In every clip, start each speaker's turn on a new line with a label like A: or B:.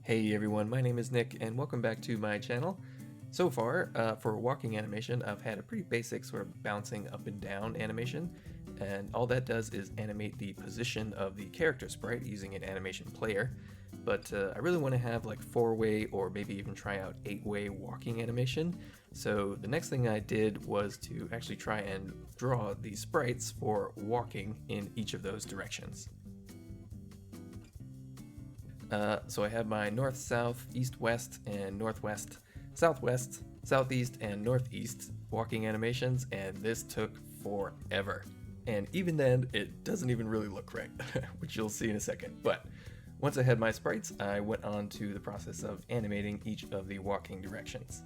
A: Hey everyone, my name is Nick and welcome back to my channel. So far, for walking animation, I've had a pretty basic sort of bouncing up and down animation, and all that does is animate the position of the character sprite using an animation player. But I really want to have like 4-way or maybe even try out 8-way walking animation. So the next thing I did was to actually try and draw the sprites for walking in each of those directions. So I have my north, south, east, west, and northwest, southwest, southeast, and northeast walking animations, and this took forever. And even then, it doesn't even really look right, which you'll see in a second. But once I had my sprites, I went on to the process of animating each of the walking directions.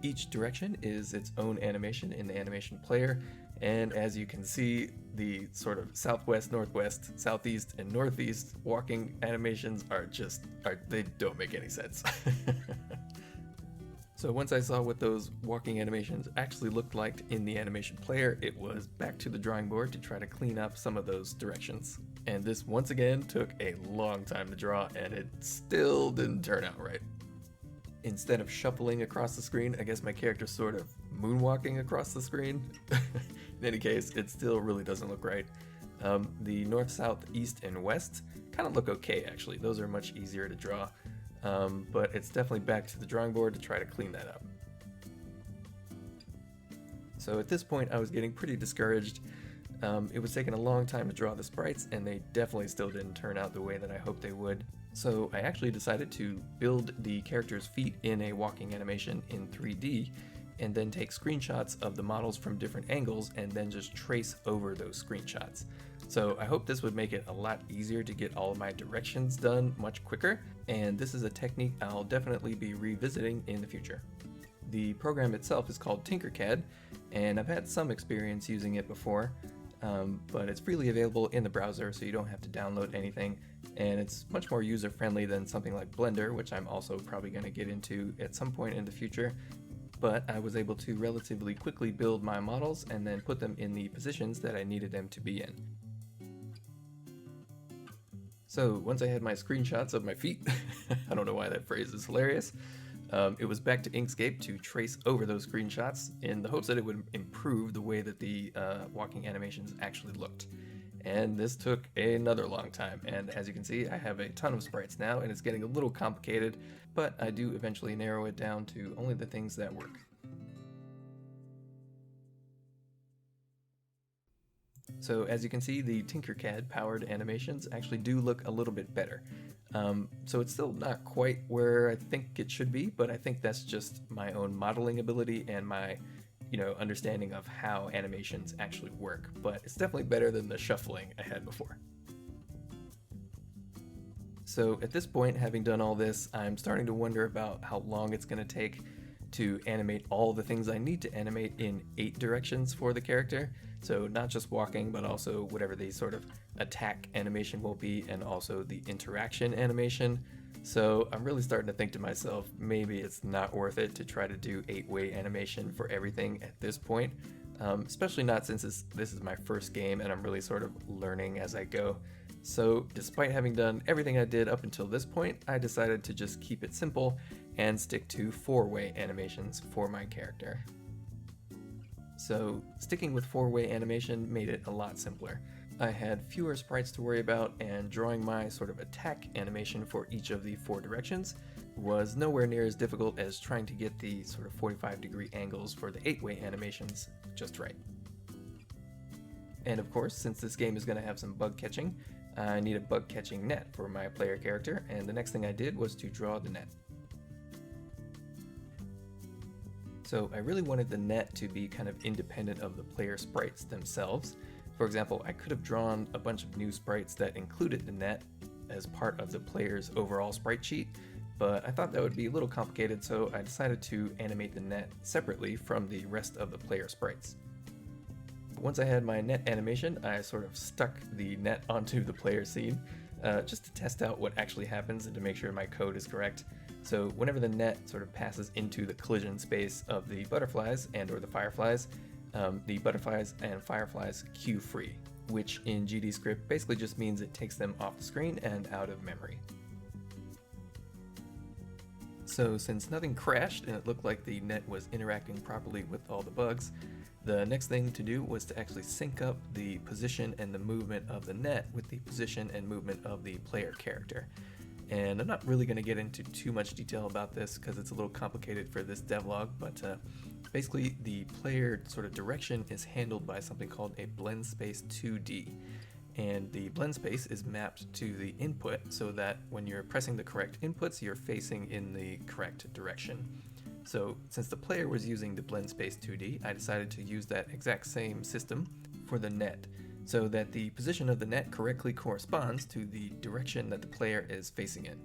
A: Each direction is its own animation in the animation player, and as you can see, the sort of southwest, northwest, southeast, and northeast walking animations they don't make any sense. So once I saw what those walking animations actually looked like in the animation player, it was back to the drawing board to try to clean up some of those directions. And this once again took a long time to draw, and it still didn't turn out right. Instead of shuffling across the screen, I guess my character's sort of moonwalking across the screen. In any case, it still really doesn't look right. The north, south, east, and west kind of look okay actually. Those are much easier to draw, but it's definitely back to the drawing board to try to clean that up. So at this point I was getting pretty discouraged. It was taking a long time to draw the sprites, and they definitely still didn't turn out the way that I hoped they would. So I actually decided to build the character's feet in a walking animation in 3D, and then take screenshots of the models from different angles and then just trace over those screenshots. So I hope this would make it a lot easier to get all of my directions done much quicker, and this is a technique I'll definitely be revisiting in the future. The program itself is called Tinkercad, and I've had some experience using it before. But it's freely available in the browser, so you don't have to download anything, and it's much more user-friendly than something like Blender, which I'm also probably going to get into at some point in the future. But I was able to relatively quickly build my models and then put them in the positions that I needed them to be in. So once I had my screenshots of my feet, I don't know why that phrase is hilarious, it was back to Inkscape to trace over those screenshots in the hopes that it would improve the way that the walking animations actually looked. And this took another long time, and as you can see, I have a ton of sprites now, and it's getting a little complicated, but I do eventually narrow it down to only the things that work. So as you can see, the Tinkercad powered animations actually do look a little bit better. So it's still not quite where I think it should be, but I think that's just my own modeling ability and my understanding of how animations actually work, but it's definitely better than the shuffling I had before. So at this point, having done all this, I'm starting to wonder about how long it's going to take to animate all the things I need to animate in 8 directions for the character. So not just walking, but also whatever the sort of attack animation will be, and also the interaction animation. So I'm really starting to think to myself, maybe it's not worth it to try to do 8-way animation for everything at this point, especially not since this is my first game and I'm really sort of learning as I go. So despite having done everything I did up until this point, I decided to just keep it simple and stick to 4-way animations for my character. So sticking with 4-way animation made it a lot simpler. I had fewer sprites to worry about, and drawing my sort of attack animation for each of the 4 directions was nowhere near as difficult as trying to get the sort of 45-degree angles for the 8-way animations just right. And of course, since this game is going to have some bug catching, I need a bug catching net for my player character, and the next thing I did was to draw the net. So I really wanted the net to be kind of independent of the player sprites themselves. For example, I could have drawn a bunch of new sprites that included the net as part of the player's overall sprite sheet, but I thought that would be a little complicated, so I decided to animate the net separately from the rest of the player sprites. Once I had my net animation, I sort of stuck the net onto the player scene, just to test out what actually happens and to make sure my code is correct. So whenever the net sort of passes into the collision space of the butterflies and or the fireflies and fireflies queue free, which in GDScript basically just means it takes them off the screen and out of memory. So since nothing crashed and it looked like the net was interacting properly with all the bugs, the next thing to do was to actually sync up the position and the movement of the net with the position and movement of the player character. And I'm not really going to get into too much detail about this because it's a little complicated for this devlog, but basically the player sort of direction is handled by something called a blend space 2D. And the blend space is mapped to the input so that when you're pressing the correct inputs, you're facing in the correct direction. So since the player was using the blend space 2D, I decided to use that exact same system for the net, so that the position of the net correctly corresponds to the direction that the player is facing in.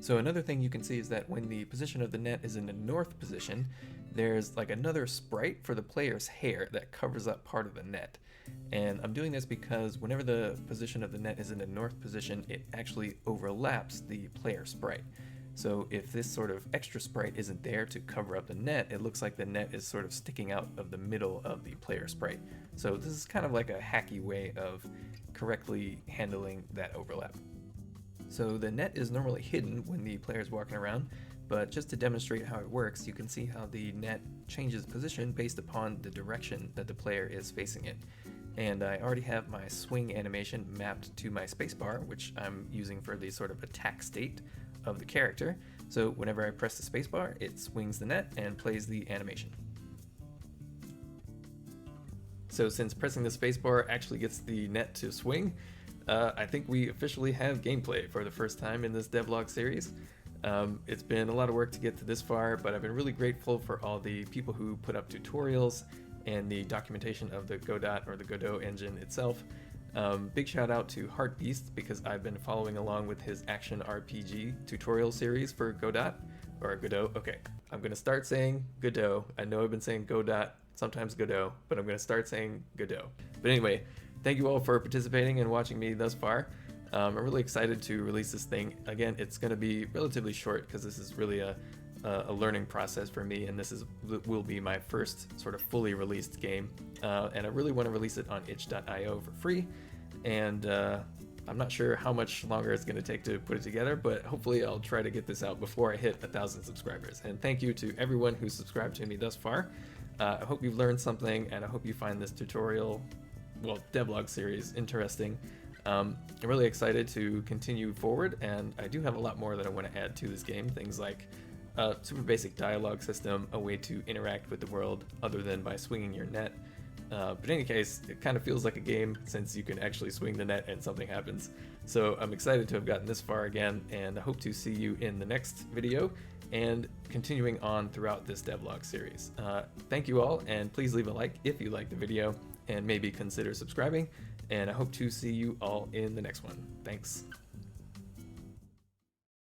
A: So another thing you can see is that when the position of the net is in the north position, there's like another sprite for the player's hair that covers up part of the net. And I'm doing this because whenever the position of the net is in the north position, it actually overlaps the player sprite. So if this sort of extra sprite isn't there to cover up the net, it looks like the net is sort of sticking out of the middle of the player sprite. So this is kind of like a hacky way of correctly handling that overlap. So the net is normally hidden when the player is walking around, but just to demonstrate how it works, you can see how the net changes position based upon the direction that the player is facing in. And I already have my swing animation mapped to my spacebar, which I'm using for the sort of attack state of the character. So whenever I press the spacebar, it swings the net and plays the animation. So since pressing the spacebar actually gets the net to swing, I think we officially have gameplay for the first time in this devlog series. It's been a lot of work to get to this far, but I've been really grateful for all the people who put up tutorials and the documentation of the Godot or the Godot engine itself. Big shout out to Heartbeast because I've been following along with his action RPG tutorial series for Godot. Okay, I'm gonna start saying Godot. I know I've been saying Godot, sometimes Godot, but I'm gonna start saying Godot. But anyway, thank you all for participating and watching me thus far. I'm really excited to release this thing. Again, it's gonna be relatively short because this is really a learning process for me, and will be my first sort of fully released game, and I really want to release it on itch.io for free, and I'm not sure how much longer it's going to take to put it together, but hopefully I'll try to get this out before I hit 1,000 subscribers. And thank you to everyone who's subscribed to me thus far. I hope you've learned something, and I hope you find this devlog series interesting. I'm really excited to continue forward, and I do have a lot more that I want to add to this game, things like super basic dialogue system, a way to interact with the world other than by swinging your net. But in any case, it kind of feels like a game since you can actually swing the net and something happens. So I'm excited to have gotten this far again, and I hope to see you in the next video and continuing on throughout this devlog series. Thank you all, and please leave a like if you liked the video, and maybe consider subscribing, and I hope to see you all in the next one. Thanks.